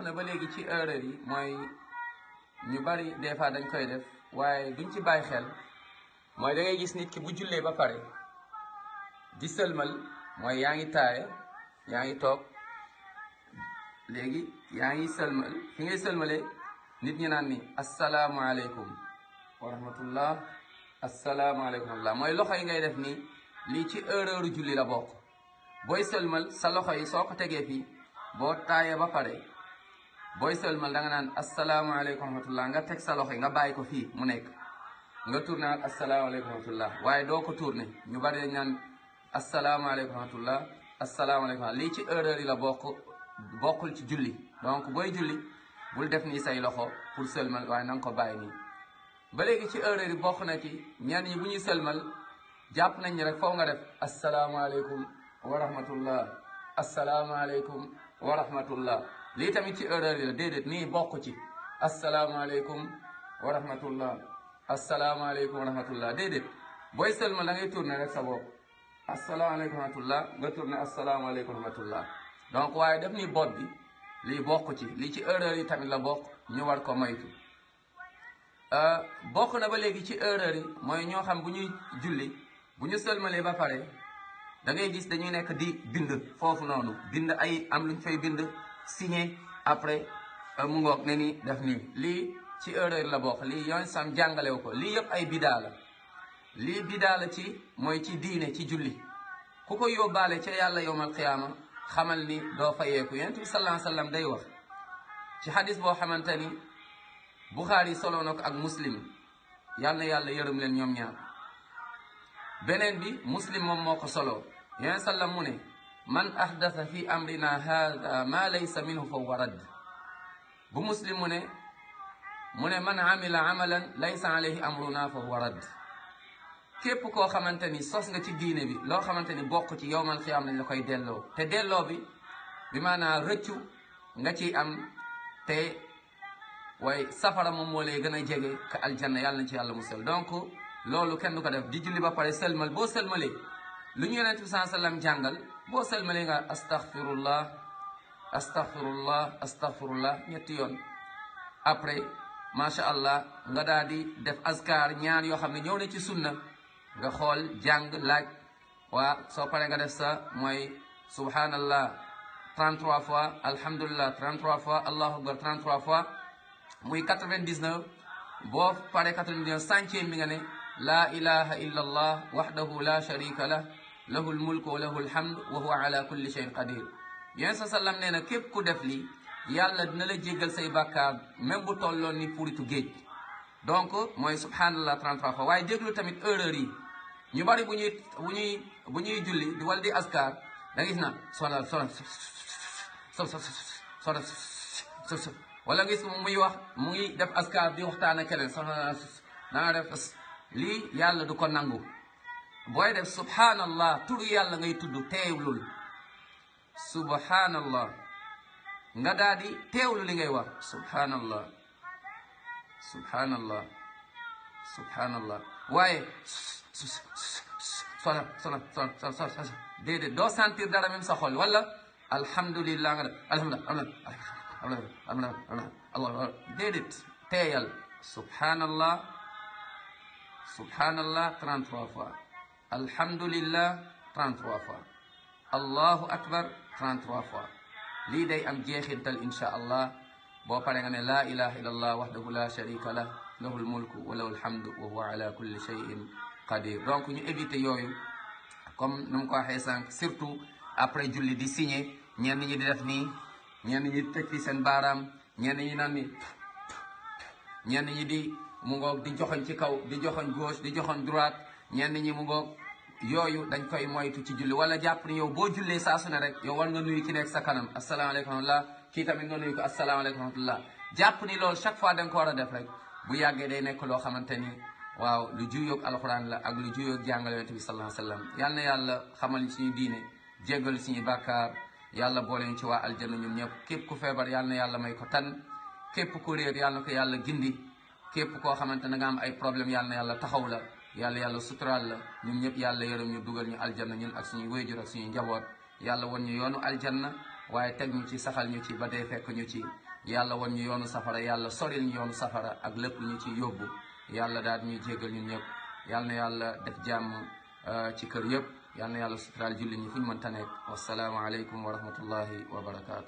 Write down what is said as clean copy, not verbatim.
na ba léegi ci erreur yi mooy ñu bari des fois dañ koy def waaye duñ ci bàyyi xel mooy da ngay gis nit ki bu jullee ba pare di sëlmal mooy yaa ngi taaya yaa ngi toog léegi yaa ngi sëlmal fi ngay sëlmalee nit ñi naan ni asalaamualeykum wa rahmatullah asalaamualeykum wa rahmatullah mooy loxo yi ngay def nii lii ci erreuru julli la bokk booy sëlmal sa loxo yi soo ko tegee fii boo taayee ba pare booy sëlmal da nga naan asalaamualeykum wa rahmatullah nga teg sa loxo yi nga bàyyi ko fii mu nekk nga tourné ak asalaamualeykum wa rahmatullah waaye doo ko tourné ñu bari dañ naan asalaamualeykum wa rahmatullah asalaamualeykum lii ci erreur yi la bokkul ci julli donc booy julli bul def nii say loxo pour sëlmal waaye na nga ko bàyyi nii ba léegi ci erreur yi bokk na ci ñenn ñi bu ñuy sëlmal jàpp nañ ni rek foofu nga def asalaamualeykum wa rahmatullah asalaamualeykum wa rahmatullah lii tamit ci erreur yi la déedéet nii bokk ci asalaamualeykum wa rahmatullah asalaamaaleykum wa rahmatullah déedéet booy sëlmal da ngay tourné rek sa bopp asalaamaaleykum wa rahmatullah nga tourné asalaamaaleykum wa rahmatullah donc waaye def ni bopp bi lii bokk ci lii ci erreur yi tamit la bokk ñu war ko moytu bokk na ba léegi ci erreur yi mooy ñoo xam bu ñuy julli bu ñu sëlmalee ba pare da ngay gis dañuy nekk di bind foofu noonu bind ay am luñ fay bind signé après mu ngoog ne ni def nii lii ci erreur la bokk lii yoon sam jàngalewu ko lii yëpp ay bidaa la lii bidaa la ci mooy ci diine ci julli ku ko yóbbaale ca yàlla yowmal qiyaama xamal ni doo fayeeku yonent bi sallallahu alayhi wa sallam day wax ci xadis boo xamante ni Buxaari solo na ko ak Muslim yal na yàlla yërëm leen ñoom ñaar beneen bi Muslim moom moo ko solo yonent sallam mu ne man ahdasa fi amrina hada ma laysa minhu fa huwa radd bu Muslim mu ne man amila amalan laysa alayhi amruna fa huwa radd képp koo xamante ni sos nga ci diine bi loo xamante ni bokk ci yowmal xiyaam lañ la koy delloo te delloo bi maanaam rëccu nga ciy am te waaye safara moom moo lay gën a jege ka aljanna yàlla na ci yàlla musal donc loolu kenn du ko def di julli ba pare sëlmal boo sëlmalee lu ñu yonent bi sallallahu alayhi wasallam jàngal boo sëlmalee nga astaghfirullah astaghfirullah astaghfirullah ñetti yoon après macha allah nga daal di def askar ñaan yoo xam ne ñëw na ci sunna nga xool jàng laaj waa soo paree nga def sa mooy subhanallah 33 fois alhamdulillah 33 fois allahu akbar 33 fois muy 99 boo paree 99 centième bi nga ne laa ilaha illa allah wahdahu la sharika lah lahul mulku wa lahul hamd wa huwa ala kulli shay'in qadir yéen sa sallam nee na képp ku def lii yàlla dina la jéggal say bàkkaar même bu tolloon ni puritu géej donc mooy subhanallah 33 fois waaye déglu tamit erreur yi ñu bari bu ñuy julli di wala di askar da nga gis na wala gis muy wax mu ngi def askar di waxtaan ak keneen danga def lii yàlla du ko nangu booy def subhanallah turu yàlla ngay tudd teewlul subhanallah nga daal di teewlu li ngay wax subhanallah subhanallah subhanallah waaye sona déedéet doo sentir dara même sa xol wala alhamdulillah nga def alhamdulillah allah déedéet teeyal subhanallah subhanallah 33 fois alhamdulillah 33 fois allahu akbar 33 fois lii day am jeexintal insha allah boo paree nga ne laa ilaha illa allah wahdahu la sharika lah lahul mulku wa lahul hamdu wa huwa ala kulli shay'in qadir donc ñu éviter yooyu comme nu mu ko waxee sànq surtout après julli di signé ñenn ñi di def nii ñenn ñi di teg fii seen baaraam ñenn ñi naan ni ñenn ñi di mu ngoog di joxoñ ci kaw di joxoñ gauche di joxoñ droite ñenn ñi mu ngoog yooyu dañ koy moytu ci julli wala jàpp ni yow boo jullee saa su ne rek yow war nga nuyu ki nekk sa kanam asalaamaaleykum wa rahmatullah kii tamit nga nuyu ko asalaamaaleykum wa rahmatullah jàpp ni loolu chaque fois da nga ko war a def rek bu yàggee day nekk loo xamante ni waaw lu juyoog alxuraan la ak lu juyoog jàngale yonent bi sallallahu alayhi wa sallam yal na yàlla xamal ñu suñu diine jéggal suñu bàkkaar yàlla boole ñu ci waa aljanna ñun ñëpp képp ku feebar yal na yàlla may ko tan képp ku réer yal na ko yàlla gindi képp koo xamante ne nga am ay problème yal na yàlla taxaw la yàlla suturaal la ñun ñëpp yàlla yërëm ñu dugal ñu aljanna ñun ak suñuy wayjur ak suñuy njaboot yàlla won ñu yoonu aljanna waaye teg ñu ci saxal ñu ci ba dee fekk ñu ci yàlla won ñu yoonu safara yàlla soril ñu yoonu safara ak lépp ñu ci yóbbu yàlla daal ñuy jéggal ñun ñëpp yàlla na yàlla def jàmm ci kër yëpp yàlla na yàlla suturaal julli ñi fu ñu mën ta nekk wassalaamu aleykum wa rahmatullahi wa barakaatu